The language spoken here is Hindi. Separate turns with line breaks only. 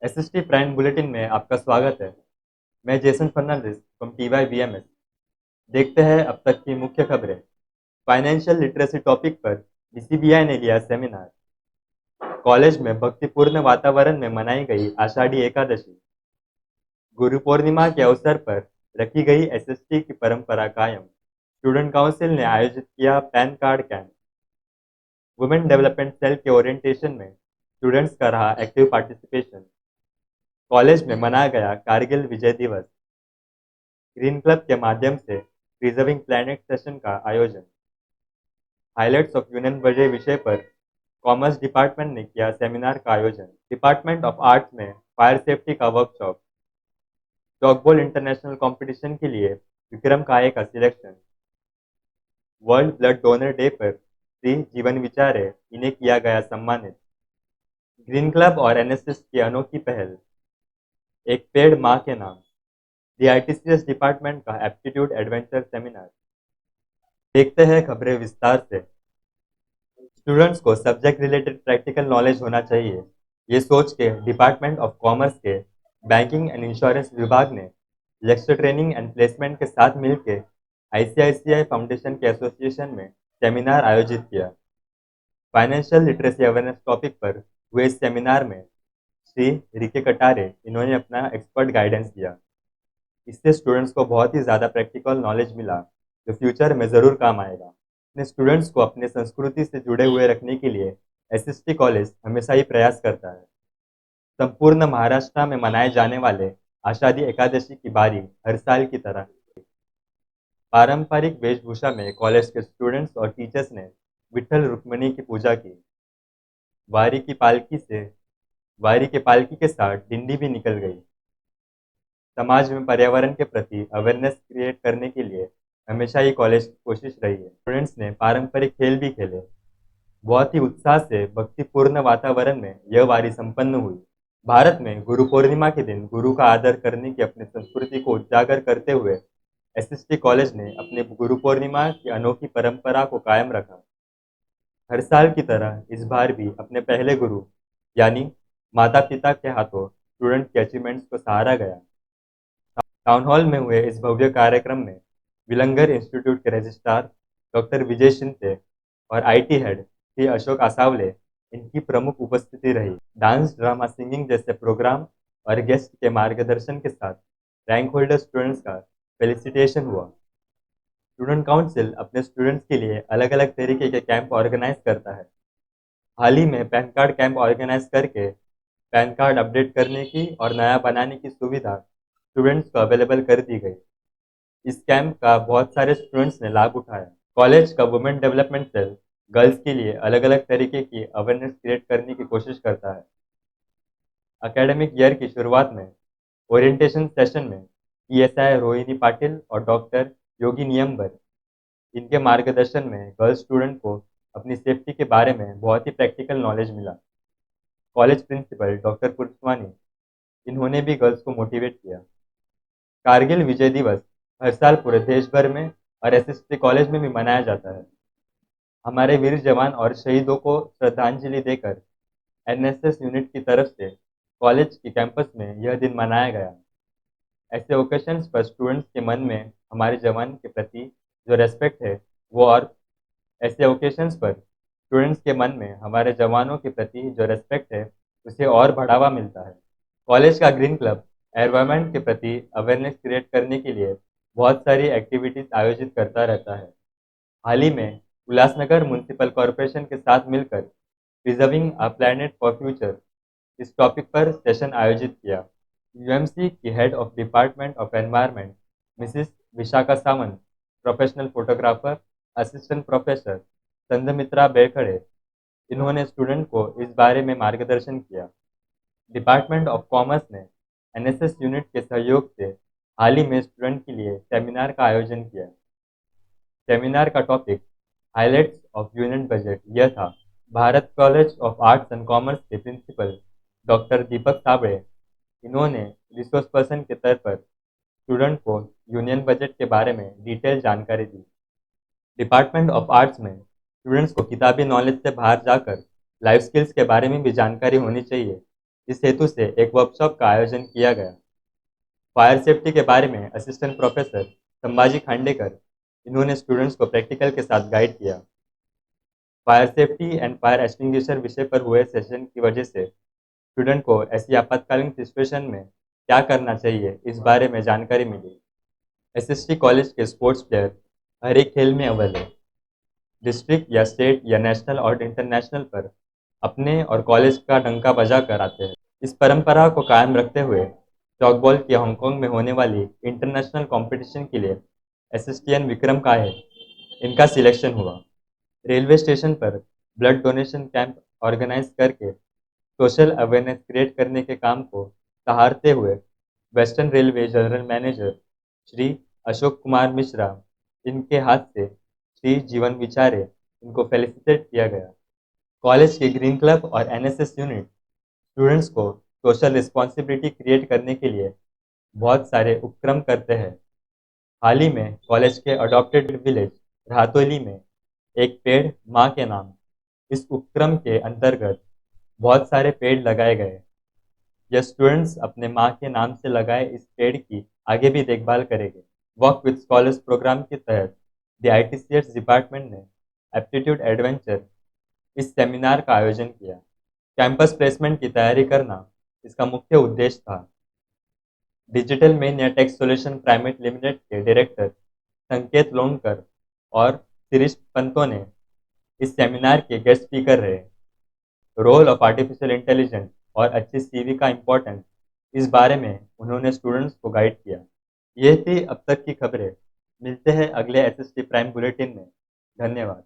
एसएसटी प्राइम बुलेटिन में आपका स्वागत है। मैं Jason Fernandes from TY BMS. देखते हैं अब तक की मुख्य खबरें। फाइनेंशियल लिटरेसी टॉपिक पर डीसीबीआई ने लिया सेमिनार। कॉलेज में भक्तिपूर्ण वातावरण में मनाई गई आषाढ़ी एकादशी। गुरु पूर्णिमा के अवसर पर रखी गई एसएसटी की परंपरा कायम। स्टूडेंट काउंसिल ने आयोजित किया PAN card camp. Women development cell के ओरिएंटेशन में स्टूडेंट्स का रहा एक्टिव पार्टिसिपेशन। कॉलेज में मनाया गया कारगिल विजय दिवस। ग्रीन क्लब के माध्यम से प्रिजर्विंग प्लैनेट सेशन का आयोजन। हाइलाइट्स ऑफ यूनियन बजट विषय पर कॉमर्स डिपार्टमेंट ने किया सेमिनार का आयोजन। डिपार्टमेंट ऑफ आर्ट्स में फायर सेफ्टी का वर्कशॉप। डॉगबॉल इंटरनेशनल कंपटीशन के लिए विक्रम काये का selection. World blood donor day पर श्री जीवन विचारे इन्हें किया गया सम्मानित। ग्रीन क्लब और एनएसएस की अनोखी पहल। एक पेड़ माँ के नाम। डीआईटीसीएस डिपार्टमेंट का एप्टीट्यूड एडवेंचर सेमिनार। देखते हैं खबरें विस्तार से। स्टूडेंट्स को सब्जेक्ट रिलेटेड प्रैक्टिकल नॉलेज होना चाहिए, ये सोच के डिपार्टमेंट ऑफ कॉमर्स के बैंकिंग एंड इंश्योरेंस विभाग ने लेक्चर ट्रेनिंग एंड प्लेसमेंट के साथ मिलकर आईसीआईसीआई फाउंडेशन के एसोसिएशन में सेमिनार आयोजित किया। फाइनेंशियल लिटरेसी अवेयरनेस टॉपिक पर हुए इस सेमिनार में श्री रिके कटारे इन्होंने अपना एक्सपर्ट गाइडेंस दिया। इससे स्टूडेंट्स को बहुत ही ज़्यादा प्रैक्टिकल नॉलेज मिला, जो फ्यूचर में ज़रूर काम आएगा। अपने स्टूडेंट्स को अपने संस्कृति से जुड़े हुए रखने के लिए एसएसटी कॉलेज हमेशा ही प्रयास करता है। संपूर्ण महाराष्ट्र में मनाए जाने वाले आषाढ़ी एकादशी की बारी हर साल की तरह पारंपरिक वेशभूषा में कॉलेज के स्टूडेंट्स और टीचर्स ने विठल रुक्मिणी की पूजा की। वारी की पालकी से वारी के पालकी के साथ डिंडी भी निकल गई। समाज में पर्यावरण के प्रति अवेयरनेस क्रिएट करने के लिए हमेशा ही कॉलेज की कोशिश रही है। स्टूडेंट्स ने पारंपरिक खेल भी खेले। बहुत ही उत्साह से भक्तिपूर्ण वातावरण में यह वारी संपन्न हुई। भारत में गुरु पूर्णिमा के दिन गुरु का आदर करने की अपनी संस्कृति को उजागर करते हुए एसएसटी कॉलेज ने अपने गुरु पूर्णिमा की अनोखी परंपरा को कायम रखा। हर साल की तरह इस बार भी अपने पहले गुरु यानी माता पिता के हाथों स्टूडेंट के अचीवमेंट्स को सहारा गया। टाउन हॉल में हुए इस भव्य कार्यक्रम में विलंगर इंस्टीट्यूट के रजिस्ट्रार डॉक्टर विजय शिंदे और आईटी हेड श्री अशोक आसावले इनकी प्रमुख उपस्थिति रही। डांस, ड्रामा, सिंगिंग जैसे प्रोग्राम और गेस्ट के मार्गदर्शन के साथ रैंक होल्डर स्टूडेंट्स का फेलिसिटेशन हुआ। स्टूडेंट काउंसिल अपने स्टूडेंट्स के लिए अलग अलग तरीके के कैंप ऑर्गेनाइज करता है। हाल ही में पैन कार्ड कैंप ऑर्गेनाइज करके पैन कार्ड अपडेट करने की और नया बनाने की सुविधा स्टूडेंट्स को अवेलेबल कर दी गई। इस कैंप का बहुत सारे स्टूडेंट्स ने लाभ उठाया। कॉलेज का वुमेन डेवलपमेंट सेल गर्ल्स के लिए अलग अलग तरीके की अवेयरनेस क्रिएट करने की कोशिश करता है। एकेडमिक ईयर की शुरुआत में ओरिएंटेशन सेशन में ईएसआई रोहिणी पाटिल और डॉक्टर योगी नियम्बर इनके मार्गदर्शन में गर्ल्स स्टूडेंट को अपनी सेफ्टी के बारे में बहुत ही प्रैक्टिकल नॉलेज मिला। कॉलेज प्रिंसिपल डॉक्टर पुरुषवानी इन्होंने भी गर्ल्स को मोटिवेट किया। कारगिल विजय दिवस हर साल पूरे देश भर में और एसएसटी कॉलेज में भी मनाया जाता है। हमारे वीर जवान और शहीदों को श्रद्धांजलि देकर एनएसएस यूनिट की तरफ से कॉलेज के कैंपस में यह दिन मनाया गया। ऐसे ओकेशंस पर स्टूडेंट्स के मन में हमारे जवान के प्रति जो रेस्पेक्ट है वो और ऐसे ओकेशंस पर स्टूडेंट्स के मन में हमारे जवानों के प्रति जो रेस्पेक्ट है उसे और बढ़ावा मिलता है। कॉलेज का ग्रीन क्लब एनवायरनमेंट के प्रति अवेयरनेस क्रिएट करने के लिए बहुत सारी एक्टिविटीज आयोजित करता रहता है। हाल ही में उल्लासनगर म्यूनिसिपल कॉरपोरेशन के साथ मिलकर preserving a planet for future इस टॉपिक पर सेशन आयोजित किया। यूएमसी की head of department of environment Mrs Vishakha Sawant, professional photographer, assistant professor Sanghamitra Bekhade इन्होंने स्टूडेंट को इस बारे में मार्गदर्शन किया। डिपार्टमेंट ऑफ कॉमर्स ने एनएसएस यूनिट के सहयोग से हाल ही में स्टूडेंट के लिए सेमिनार का आयोजन किया। सेमिनार का topic highlights of union budget यह था। Bharat college of arts and commerce के प्रिंसिपल डॉक्टर दीपक साबळे इन्होंने रिसोर्स पर्सन के तौर पर स्टूडेंट को यूनियन बजट के बारे में डिटेल जानकारी दी। डिपार्टमेंट ऑफ आर्ट्स में स्टूडेंट्स को किताबी नॉलेज से बाहर जाकर लाइफ स्किल्स के बारे में भी जानकारी होनी चाहिए, इस हेतु से एक वर्कशॉप का आयोजन किया गया। फायर सेफ्टी के बारे में असिस्टेंट प्रोफेसर संभाजी खांडेकर, इन्होंने स्टूडेंट्स को प्रैक्टिकल के साथ गाइड किया। Fire safety and fire extinguisher विषय पर हुए सेशन की वजह से स्टूडेंट को ऐसी आपातकालीन सिचुएशन में क्या करना चाहिए इस बारे में जानकारी मिली। एसएसटी कॉलेज के स्पोर्ट्स प्लेयर हर एक खेल में अव्वल है। डिस्ट्रिक्ट या स्टेट या नेशनल और इंटरनेशनल पर अपने और कॉलेज का डंका बजा कर आते हैं। इस परंपरा को कायम रखते हुए चौकबॉल की हांगकांग में होने वाली इंटरनेशनल कंपटीशन के लिए एसएसटीएन विक्रम का है, इनका सिलेक्शन हुआ। रेलवे स्टेशन पर ब्लड डोनेशन कैंप ऑर्गेनाइज करके सोशल अवेयरनेस क्रिएट करने के काम को सहारते हुए western railway general manager Shri Ashok Kumar Mishra, इनके हाथ से श्री जीवन विचारे, इनको फेलिसिटेट किया गया। कॉलेज के ग्रीन क्लब और एनएसएस यूनिट स्टूडेंट्स को सोशल रिस्पॉन्सिबिलिटी क्रिएट करने के लिए बहुत सारे उपक्रम करते हैं। हाल ही में कॉलेज के अडॉप्टेड विलेज रातोली में एक पेड़ माँ के नाम, इस उपक्रम के अंतर्गत बहुत सारे पेड़ लगाए गए। यह स्टूडेंट्स अपने माँ के नाम से लगाए इस पेड़ की आगे भी देखभाल करेंगे। वर्क विद स्कॉलर्स प्रोग्राम के तहत द आईटीसीएस डिपार्टमेंट ने एप्टीट्यूड एडवेंचर इस सेमिनार का आयोजन किया। कैंपस प्लेसमेंट की तैयारी करना इसका मुख्य उद्देश्य था। डिजिटल मेन या टेक्स सॉल्यूशन प्राइवेट लिमिटेड के डायरेक्टर संकेत लोणकर और शिरीष पंतो ने इस सेमिनार के गेस्ट स्पीकर रहे। रोल ऑफ आर्टिफिशियल इंटेलिजेंस और अच्छी सीवी का इम्पोर्टेंस, इस बारे में उन्होंने स्टूडेंट्स को गाइड किया। ये थी अब तक की खबरें। मिलते हैं अगले एसएसटी प्राइम बुलेटिन में। धन्यवाद।